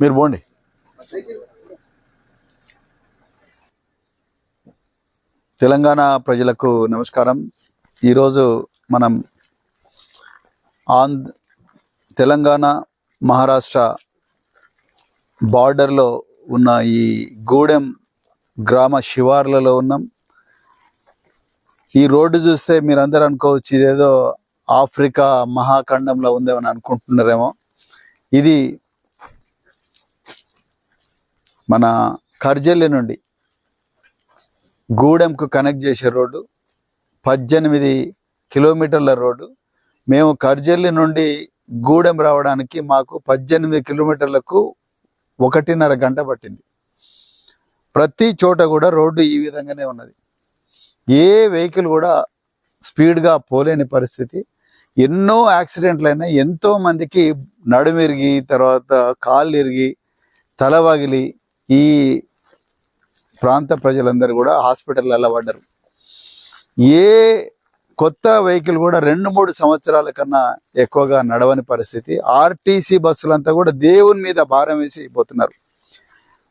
మీరు పోండి. తెలంగాణ ప్రజలకు నమస్కారం. ఈరోజు మనం తెలంగాణ మహారాష్ట్ర బార్డర్లో ఉన్న ఈ గూడెం గ్రామ శివార్లలో ఉన్నాం. ఈ రోడ్డు చూస్తే మీరందరూ అనుకోవచ్చు ఇదేదో ఆఫ్రికా మహాఖండంలో ఉందేమని అనుకుంటున్నారేమో. ఇది మన కర్జల్లి నుండి గూడెంకు కనెక్ట్ చేసే రోడ్డు, 18 కిలోమీటర్ల రోడ్డు. మేము కర్జల్లి నుండి గూడెం రావడానికి మాకు 18 కిలోమీటర్లకు 1.5 గంట పట్టింది. ప్రతి చోట కూడా రోడ్డు ఈ విధంగానే ఉన్నది. ఏ వెహికల్ కూడా స్పీడ్గా పోలేని పరిస్థితి. ఎన్నో యాక్సిడెంట్లు అయినాయి. ఎంతో మందికి నడుమిరిగి, తర్వాత కాళ్ళు ఇరిగి, తల వగిలి ఈ ప్రాంత ప్రజలందరూ కూడా హాస్పిటల్లో పడ్డారు. ఏ కొత్త వెహికల్ కూడా 2-3 సంవత్సరాల కన్నా ఎక్కువగా నడవని పరిస్థితి. ఆర్టీసీ బస్సులంతా కూడా దేవుని మీద భారం వేసి పోతున్నారు.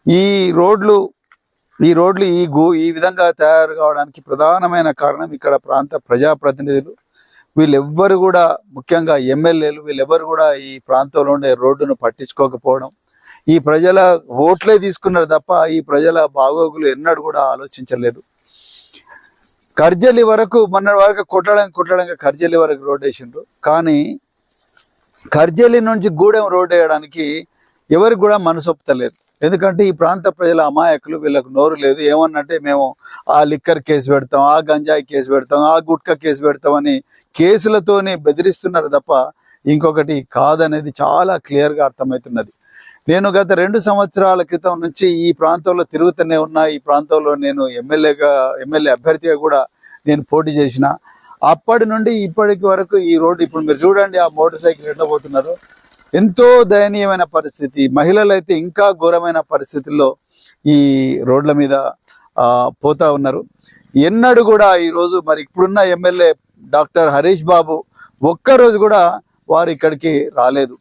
ఈ రోడ్లు ఈ విధంగా తయారు కావడానికి ప్రధానమైన కారణం ఇక్కడ ప్రాంత ప్రజాప్రతినిధులు. వీళ్ళెవ్వరు కూడా, ముఖ్యంగా ఎమ్మెల్యేలు, వీళ్ళెవ్వరు కూడా ఈ ప్రాంతంలో ఉండే రోడ్డును పట్టించుకోకపోవడం. ఈ ప్రజల ఓట్లే తీసుకున్నారు తప్ప ఈ ప్రజల బాగోగులు ఎన్నడూ కూడా ఆలోచించలేదు. కర్జల్లి వరకు మొన్న వరకు కొట్టడంగా కర్జల్లి వరకు రోడ్ వేసిండ్రు. కానీ కర్జల్లి నుంచి గూడెం రోడ్ వేయడానికి ఎవరికి కూడా మనసొప్పుతలేదు. ఎందుకంటే ఈ ప్రాంత ప్రజల అమాయకులు, వీళ్ళకు నోరు లేదు. ఏమన్నంటే మేము ఆ లిక్కర్ కేసు పెడతాం, ఆ గంజాయి కేసు పెడతాం, ఆ గుట్కా కేసు పెడతామని కేసులతోనే బెదిరిస్తున్నారు తప్ప ఇంకొకటి కాదనేది చాలా క్లియర్గా అర్థమవుతున్నది. నేను గత 2 సంవత్సరాల క్రితం నుంచి ఈ ప్రాంతంలో తిరుగుతూనే ఉన్నా. ఈ ప్రాంతంలో నేను ఎమ్మెల్యే అభ్యర్థిగా కూడా నేను పోటీ చేసిన. అప్పటి నుండి ఇప్పటికి వరకు ఈ రోడ్డు, ఇప్పుడు మీరు చూడండి ఆ మోటార్ సైకిల్ ఎట్లా పోతున్నారో, ఎంతో దయనీయమైన పరిస్థితి. మహిళలు అయితే ఇంకా ఘోరమైన పరిస్థితుల్లో ఈ రోడ్ల మీద పోతా ఉన్నారు. ఎన్నడూ కూడా ఈరోజు మరి ఇప్పుడున్న ఎమ్మెల్యే డాక్టర్ హరీష్ బాబు ఒక్కరోజు కూడా వారు ఇక్కడికి రాలేదు.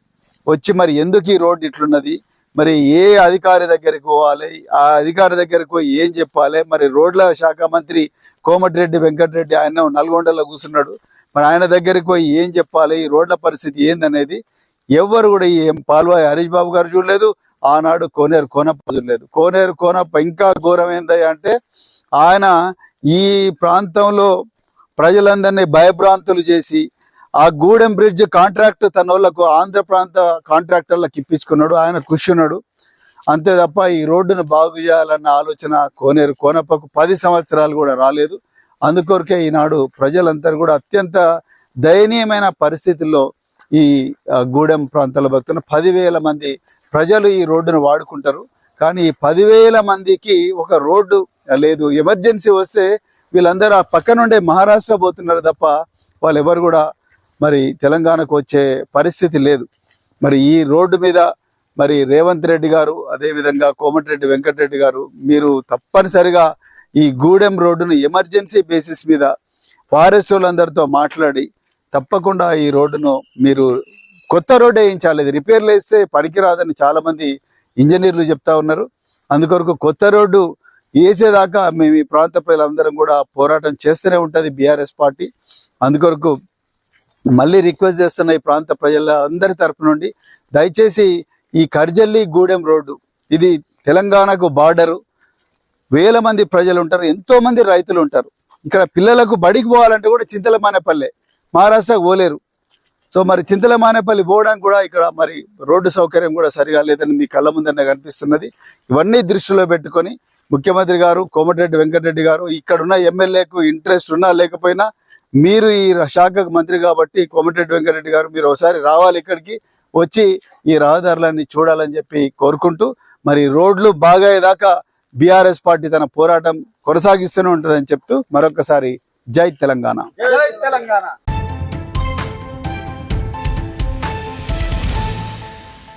వచ్చి మరి ఎందుకు ఈ రోడ్డు ఇట్లున్నది, మరి ఏ అధికారి దగ్గరికి పోవాలి, ఆ అధికారి దగ్గరికి పోయి ఏం చెప్పాలి, మరి రోడ్ల శాఖ మంత్రి కోమటిరెడ్డి వెంకటరెడ్డి ఆయన నల్గొండలో కూర్చున్నాడు, మరి ఆయన దగ్గరికి పోయి ఏం చెప్పాలి, ఈ రోడ్ల పరిస్థితి ఏందనేది ఎవరు కూడా ఏం పాల్వాయి హరీష్ బాబు గారు చూడలేదు. ఆనాడు కోనేరు కోనప్ప చూడలేదు. కోనేరు కోనప్ప ఇంకా ఘోరం ఏంది అంటే ఆయన ఈ ప్రాంతంలో ప్రజలందరినీ భయభ్రాంతులు చేసి ఆ గూడెం బ్రిడ్జ్ కాంట్రాక్ట్ తన వాళ్ళకు ఆంధ్ర ప్రాంత కాంట్రాక్టర్లకు ఇప్పించుకున్నాడు. ఆయన కూర్చున్నాడు అంతే తప్ప ఈ రోడ్డును బాగు చేయాలన్న ఆలోచన కోనేరు కోనప్పకు 10 సంవత్సరాలు కూడా రాలేదు. అందుకొరకే ఈనాడు ప్రజలందరూ కూడా అత్యంత దయనీయమైన పరిస్థితుల్లో ఈ గూడెం ప్రాంతాల్లో బతుకున్న 10,000 మంది ప్రజలు ఈ రోడ్డును వాడుకుంటారు. కానీ ఈ 10,000 మందికి ఒక రోడ్డు లేదు. ఎమర్జెన్సీ వస్తే వీళ్ళందరూ ఆ పక్క నుండే మహారాష్ట్ర పోతున్నారు తప్ప వాళ్ళు ఎవరు కూడా మరి తెలంగాణకు వచ్చే పరిస్థితి లేదు. మరి ఈ రోడ్డు మీద మరి రేవంత్ రెడ్డి గారు, అదేవిధంగా కోమటిరెడ్డి వెంకటరెడ్డి గారు, మీరు తప్పనిసరిగా ఈ గూడెం రోడ్డును ఎమర్జెన్సీ బేసిస్ మీద ఫారెస్ట్ వాళ్ళందరితో మాట్లాడి తప్పకుండా ఈ రోడ్డును మీరు కొత్త రోడ్డు వేయించాలి. ఇది రిపేర్లు వేస్తే పనికిరాదని చాలా మంది ఇంజనీర్లు చెప్తా ఉన్నారు. అందుకొరకు కొత్త రోడ్డు వేసేదాకా మేము ఈ ప్రాంత ప్రజలందరం కూడా పోరాటం చేస్తూనే ఉంటుంది బీఆర్ఎస్ పార్టీ. అందుకొరకు మళ్ళీ రిక్వెస్ట్ చేస్తున్న ఈ ప్రాంత ప్రజల అందరి తరపు నుండి దయచేసి ఈ కర్జల్లి గూడెం రోడ్డు, ఇది తెలంగాణకు బార్డరు. 1000 మంది ప్రజలు ఉంటారు, ఎంతో మంది రైతులు ఉంటారు. ఇక్కడ పిల్లలకు బడికి పోవాలంటే కూడా చింతలమానేపల్లె, మహారాష్ట్రకు పోలేరు. సో మరి చింతలమానేపల్లి పోవడానికి కూడా ఇక్కడ మరి రోడ్డు సౌకర్యం కూడా సరిగా లేదని మీ కళ్ళ ముందనే కనిపిస్తున్నది. ఇవన్నీ దృష్టిలో పెట్టుకొని ముఖ్యమంత్రి గారు కోమటిరెడ్డి వెంకటరెడ్డి గారు, ఇక్కడున్న ఎమ్మెల్యేకు ఇంట్రెస్ట్ ఉన్నా లేకపోయినా మీరు ఈ శాఖకు మంత్రి కాబట్టి కోమటిరెడ్డి వెంకటరెడ్డి గారు మీరు ఒకసారి రావాలి, ఇక్కడికి వచ్చి ఈ రహదారులన్నీ చూడాలని చెప్పి కోరుకుంటూ, మరి రోడ్లు బాగయ్యేదాకా బీఆర్ఎస్ పార్టీ తన పోరాటం కొనసాగిస్తూనే ఉంటుందని చెప్తూ మరొకసారి జై తెలంగాణ.